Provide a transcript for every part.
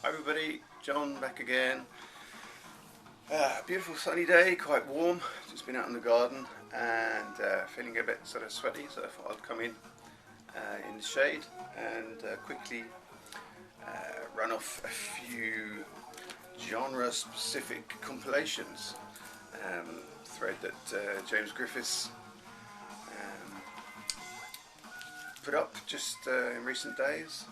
Hi everybody, John back again. Beautiful sunny day, quite warm. Just been out in the garden and feeling a bit sort of sweaty, so I thought I'd come in the shade and quickly run off a few genre-specific compilations. Thread that James Griffiths put up just in recent days.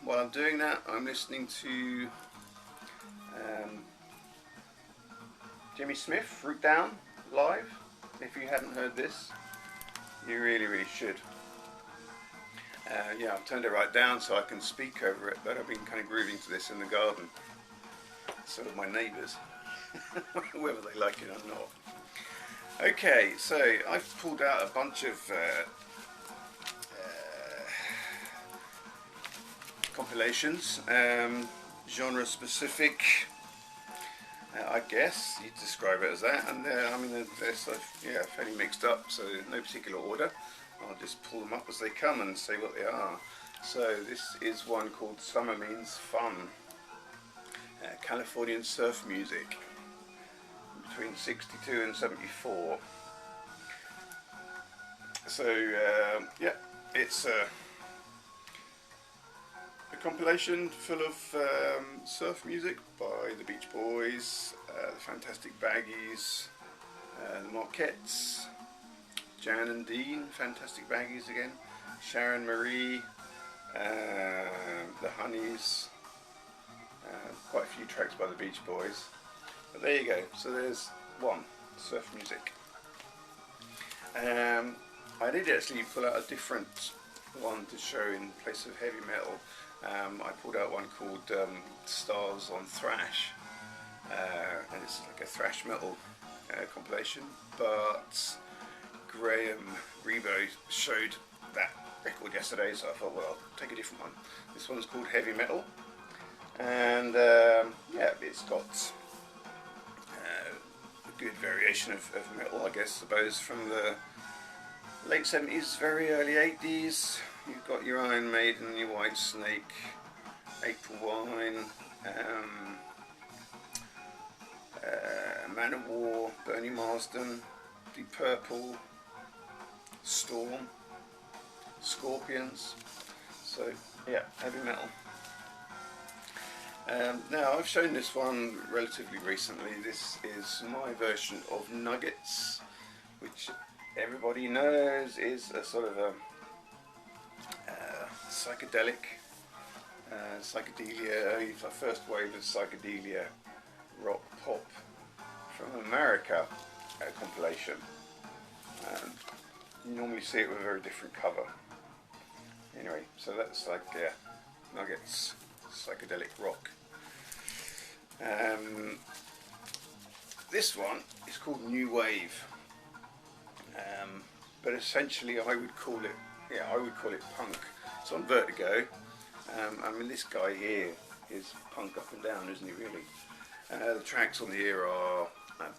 While I'm doing that, I'm listening to Jimmy Smith, Root Down, live. If you hadn't heard this, you really should. Yeah, I've turned it right down so I can speak over it, but I've been kind of grooving to this in the garden. So have my neighbours, whether they like it or not. Okay, so I've pulled out a bunch of compilations, genre specific, I guess you'd describe it as that, and I mean they're sort of, yeah, fairly mixed up, so no particular order. I'll just pull them up as they come and say what they are. So this is one called Summer Means Fun, Californian surf music between 62 and 74. So yeah, it's a compilation full of surf music by the Beach Boys, the Fantastic Baggies, the Marquettes, Jan and Dean, Fantastic Baggies again, Sharon Marie, the Honeys, quite a few tracks by the Beach Boys. But there you go, so there's one, surf music. I did actually pull out a different one to show in place of heavy metal. I pulled out one called Stars on Thrash, and it's like a thrash metal compilation, but Graham Rebo showed that record yesterday, so I thought, well, I'll take a different one. This one's called Heavy Metal, and yeah, it's got a good variation of metal, I guess, suppose, from the late 70s, very early 80s. You've got your Iron Maiden, your White Snake, April Wine, Man of War, Bernie Marsden, Deep Purple, Storm, Scorpions. So yeah, heavy metal. Now I've shown this one relatively recently. This is my version of Nuggets, which everybody knows is a sort of a psychedelic, psychedelia, first wave of psychedelia rock pop from America compilation. You normally see it with a very different cover. Anyway, so that's like Nuggets, psychedelic rock. This one is called New Wave, but essentially I would call it punk. It's on Vertigo. I mean, this guy here is punk up and down, isn't he, really? The tracks on here are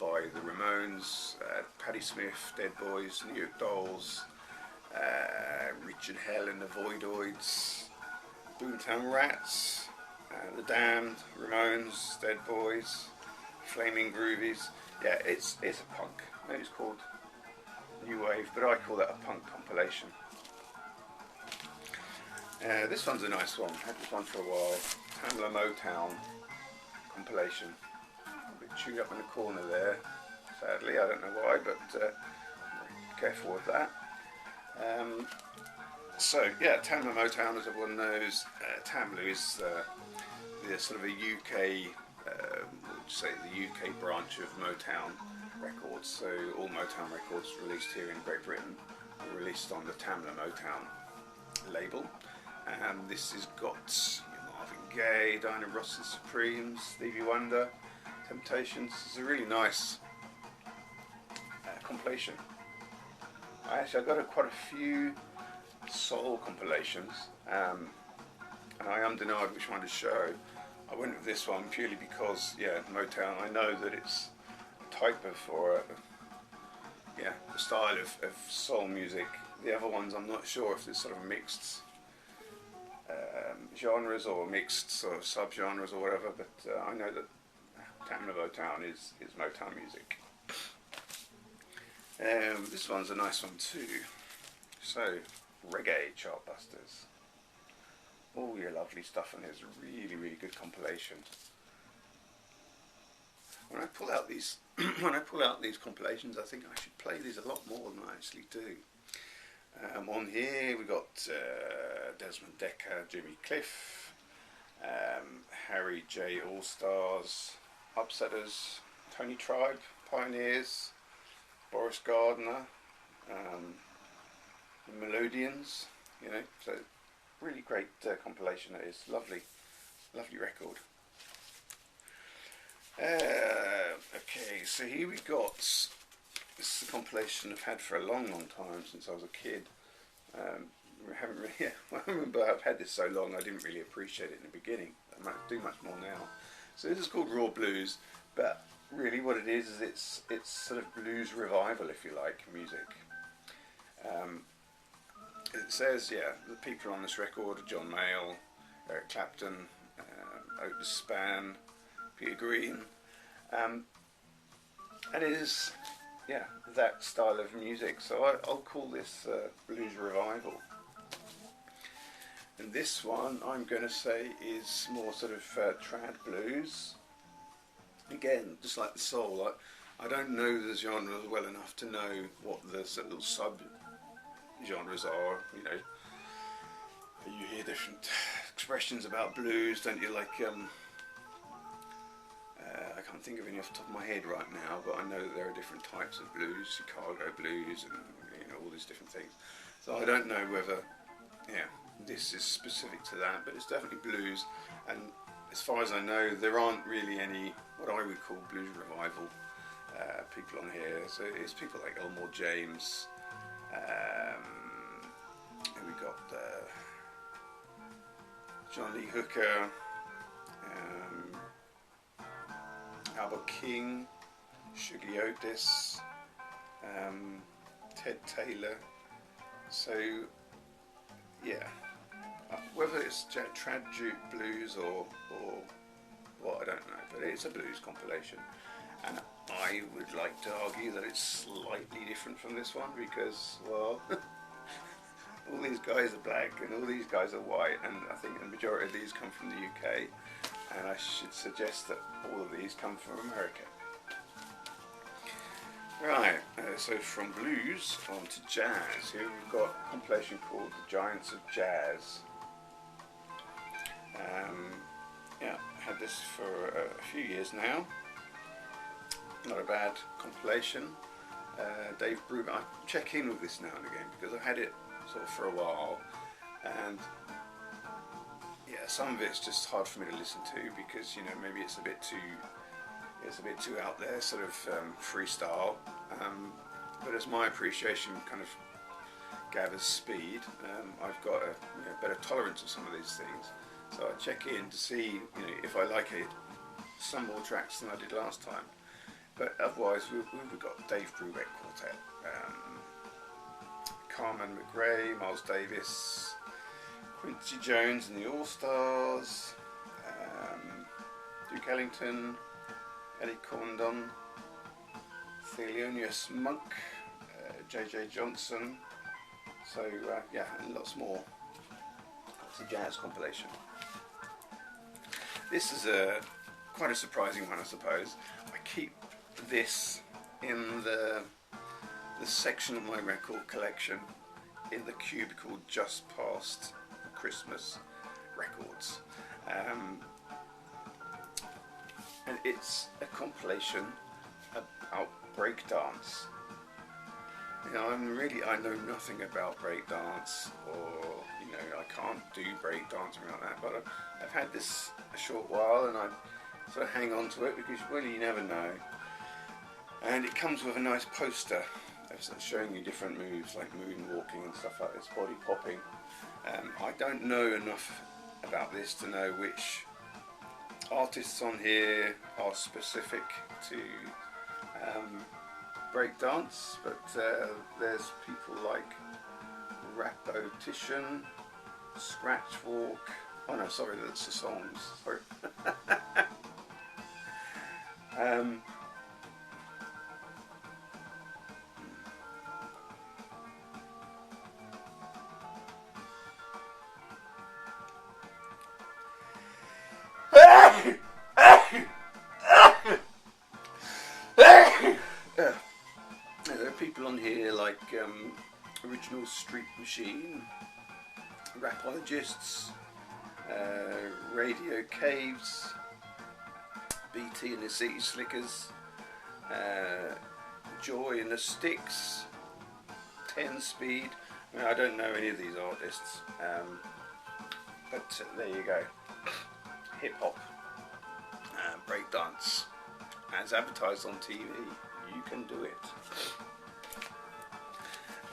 by the Ramones, Patti Smith, Dead Boys, New York Dolls, Richard Hell and the Voidoids, Boomtown Rats, The Damned, Ramones, Dead Boys, Flaming Groovies. Yeah, it's a punk. Maybe it's called New Wave, but I call that a punk compilation. This one's a nice one. I've had this one for a while. Tamla Motown compilation. A bit chewed up in the corner there, sadly. I don't know why, but be careful with that. So yeah, Tamla Motown, as everyone knows, Tamla is the sort of a UK, the UK branch of Motown Records. So all Motown records released here in Great Britain are released on the Tamla Motown label. This has got Marvin Gaye, Diana Ross and Supremes, Stevie Wonder, Temptations. It's a really nice compilation. I got quite a few soul compilations, and I undenied which one to show. I went with this one purely because, yeah, Motown, I know that it's a type of, or a style of soul music. The other ones I'm not sure if it's sort of mixed genres or mixed sort of sub-genres or whatever, but I know that Town of O-Town is Motown music. This one's a nice one too. So, reggae chartbusters. All your lovely stuff, and there's a really, really good compilation. When I pull out these, compilations, I think I should play these a lot more than I actually do. On here we got Desmond Decker, Jimmy Cliff, Harry J. All Stars, Upsetters, Tony Tribe, Pioneers, Boris Gardner, the Melodians. You know, so really great compilation. It is lovely, lovely record. Okay, so here we got, this is a compilation I've had for a long, long time, since I was a kid. I haven't really, I remember I've had this so long I didn't really appreciate it in the beginning. I might do much more now. So this is called Raw Blues, but really what it is it's sort of blues revival, if you like, music. It says, yeah, the people on this record are John Mayall, Eric Clapton, Otis Spann, Peter Green, and it is, yeah, that style of music. So I'll call this blues revival. And this one I'm going to say is more sort of trad blues. Again, just like the soul, I don't know the genres well enough to know what the sort of sub genres are. You know, you hear different expressions about blues, don't you? Like I can't think of any off the top of my head right now, but I know that there are different types of blues, Chicago blues, and you know, all these different things. So I don't know whether, yeah, this is specific to that, but it's definitely blues. And as far as I know, there aren't really any what I would call blues revival people on here. So it's people like Elmore James. We got John Lee Hooker, Albert King, Shuggy Otis, Ted Taylor. So yeah, whether it's trad blues or what, I don't know, but it's a blues compilation, and I would like to argue that it's slightly different from this one because, well, all these guys are black and all these guys are white, and I think the majority of these come from the UK, and I should suggest that all of these come from America. Right, so from blues on to jazz. Here we've got a compilation called The Giants of Jazz. Yeah, had this for a few years now. Not a bad compilation. Dave Brubeck, I check in with this now and again because I've had it sort of for a while, and yeah, some of it's just hard for me to listen to because, you know, maybe it's a bit too out there, sort of freestyle. But as my appreciation kind of gathers speed, I've got a better tolerance of some of these things. So I check in to see, you know, if I like it, some more tracks than I did last time. But otherwise, we've got Dave Brubeck Quartet, Carmen McRae, Miles Davis, Quincy Jones and the All Stars, Duke Ellington, Eddie Condon, Thelonious Monk, J.J. Johnson. So yeah, and lots more. It's a jazz compilation. This is quite a surprising one, I suppose. I keep this in the section of my record collection in the cubicle just past Christmas records, and it's a compilation about breakdance. You know, I know nothing about breakdance, or, you know, I can't do breakdancing like that, but I've had this a short while and I sort of hang on to it because really you never know. And it comes with a nice poster showing you different moves like moonwalking and stuff like this, body popping. I don't know enough about this to know which artists on here are specific to breakdance, but there's people like Rapotician, Scratch Walk. Oh no, sorry, that's the songs. Sorry. There are people on here like Original Street Machine, Rapologists, Radio Caves, BT and the City Slickers, Joy and the Sticks, 10 Speed. I mean, I don't know any of these artists, but there you go. Hip hop, breakdance, as advertised on TV. You can do it.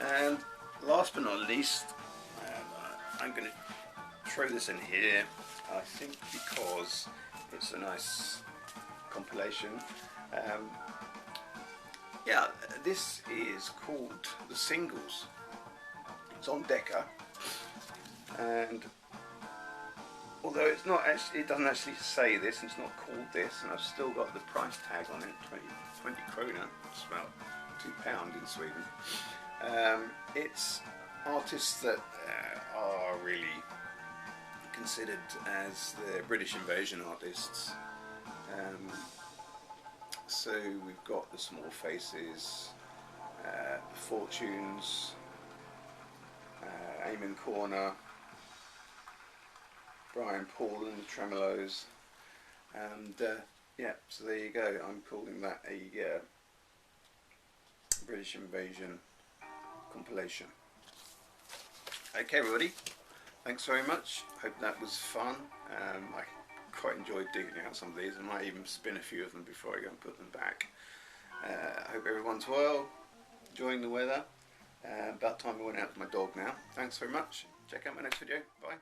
And last but not least, I'm going to throw this in here, I think because it's a nice compilation. Yeah, this is called The Singles. It's on Decca, and although it's not actually, it doesn't actually say this, and it's not called this, and I've still got the price tag on it, 20 krona, it's about £2 in Sweden. It's artists that are really considered as the British invasion artists. So we've got the Small Faces, the Fortunes, Eamon Corner, Brian Paul and the Tremolos, and yeah, so there you go. I'm calling that a British Invasion compilation. Okay everybody, thanks very much. Hope that was fun. I quite enjoyed digging out some of these. I might even spin a few of them before I go and put them back. I hope everyone's well, enjoying the weather. About time I went out with my dog now. Thanks very much. Check out my next video. Bye.